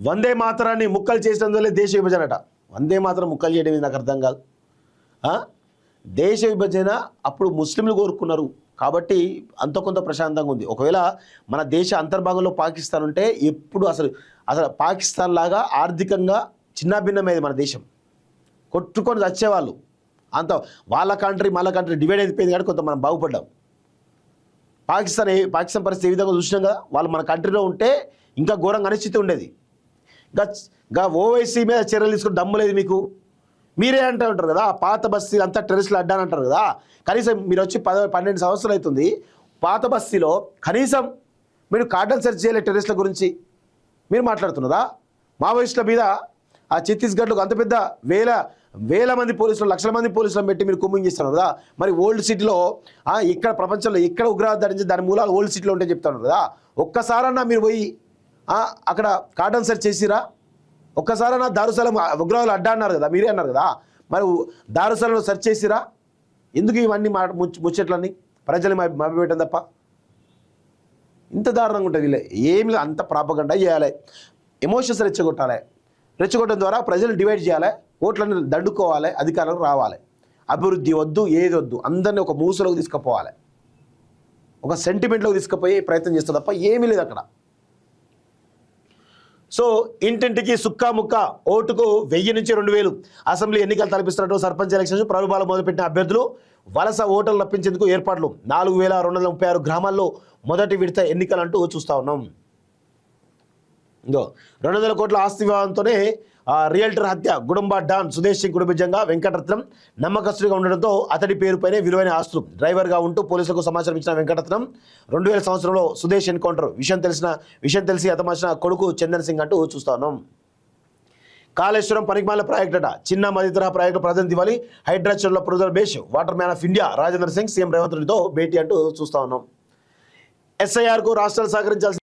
వందే మాతరాన్ని ముక్కలు చేసినందువల్లే దేశ విభజన అట. వందే మాతరం ముక్కలు చేయడం నాకు అర్థం కాదు. దేశ విభజన అప్పుడు ముస్లింలు కోరుకున్నారు కాబట్టి అంత కొంత ప్రశాంతంగా ఉంది. ఒకవేళ మన దేశ అంతర్భాగంలో పాకిస్తాన్ ఉంటే ఎప్పుడు అసలు పాకిస్తాన్ లాగా ఆర్థికంగా చిన్నాభిన్నమైంది మన దేశం. కొట్టుకొని వచ్చేవాళ్ళు అంత వాళ్ళ కంట్రీ డివైడ్ అయిపోయింది కాబట్టి కొంత మనం బాగుపడ్డాం. పాకిస్తాన్ పరిస్థితి ఏ విధంగా చూసినాం కదా. వాళ్ళు మన కంట్రీలో ఉంటే ఇంకా ఘోరంగా అనిశ్చితి ఉండేది. ఓవైసీ మీద చర్యలు తీసుకుని దమ్ము లేదు మీకు. మీరే అంటూ ఉంటారు కదా పాత బస్తీలు అంతా టెర్రస్లు అడ్డాని అంటారు కదా. కనీసం మీరు వచ్చి 12 సంవత్సరాలు అవుతుంది. పాత బస్తీలో కనీసం మీరు కార్డన్ సెర్చ్ చేయలే టెర్రస్ల గురించి మీరు మాట్లాడుతున్నదా? మావోయిస్టుల మీద ఆ ఛత్తీస్గఢ్లో అంత పెద్ద వేల మంది పోలీసులు, లక్షల మంది పోలీసులను పెట్టి మీరు కుమ్మింగ్ చేస్తున్నారు కదా. మరి ఓల్డ్ సిటీలో ఇక్కడ ప్రపంచంలో ఎక్కడ ఉగ్రవాద ధరించి దాని మూలాలు ఓల్డ్ సిటీలో ఉంటే చెప్తున్నారు కదా. ఒక్కసారన్నా మీరు పోయి అక్కడ కార్డన్ సెర్చ్ చేసిరా? ఒక్కసారన్నా దారుసలం ఉగ్రవాదులు అడ్డా అన్నారు కదా, మీరే అన్నారు కదా. మరి దారుసలంలో సెర్చ్ చేసిరా? ఎందుకు ఇవన్నీ ముచ్చట్లన్నీ ప్రజలు మభ్యపెట్టడం తప్ప ఇంత దారుణంగా ఉంటుంది. వీళ్ళే ఏమి అంత ప్రాపగండా చేయాలి, ఎమోషన్స్ రెచ్చగొట్టడం ద్వారా ప్రజలు డివైడ్ చేయాలి, ఓట్లను దండుకోవాలి, అధికారులకు రావాలి. అభివృద్ధి వద్దు, ఏది వద్దు, అందరినీ ఒక మూసలోకి తీసుకుపోవాలి, ఒక సెంటిమెంట్లోకి తీసుకుపోయి ప్రయత్నం చేస్తారు తప్ప ఏమీ లేదు అక్కడ. సో ఇంటింటికి సుక్కా ముక్క ఓటుకు 1000 నుంచి 2000 అసెంబ్లీ ఎన్నికలు తలపిస్తున్నట్టు సర్పంచ్ ఎలక్షన్స్ ప్రలోభాలు మొదలుపెట్టిన అభ్యర్థులు వలస ఓటర్లు రప్పించేందుకు ఏర్పాట్లు. 4236 గ్రామాల్లో మొదటి విడత ఎన్నికలు అంటూ చూస్తూ ఉన్నాం. 200 కోట్ల ఆస్తి వివాదంతోనే రియల్టర్ హత్య. గుడుంబ డాన్ సుదేశ్ సింగ్ కుటుంబిజంగా వెంకటరత్నం నమ్మకస్తుడిగా ఉండడంతో అతడి పేరుపైనే విలువైన ఆస్తులు. డ్రైవర్గా ఉంటూ పోలీసులకు సమాచారం ఇచ్చిన వెంకటరత్నం 2000 సంవత్సరంలో సుదేశ్ ఎన్కౌంటర్ విషయం తెలిసి హతమార్చిన కొడుకు చందన్ సింగ్ అంటూ చూస్తా ఉన్నాం. కాళేశ్వరం పనికిమాల ప్రాజెక్ట్ అట. చిన్న మధ్యతరహా ప్రాజెక్టు ప్రధాని దివాలి. హైడ్రాచర్లో ప్రొడ్యూసర్ బేష్ water man of India Rajendra Singh CM Revanth రెడ్డితో భేటీ అంటూ చూస్తా ఉన్నాం. SIR కు రాష్ట్రాలు సహకరించాల్సిన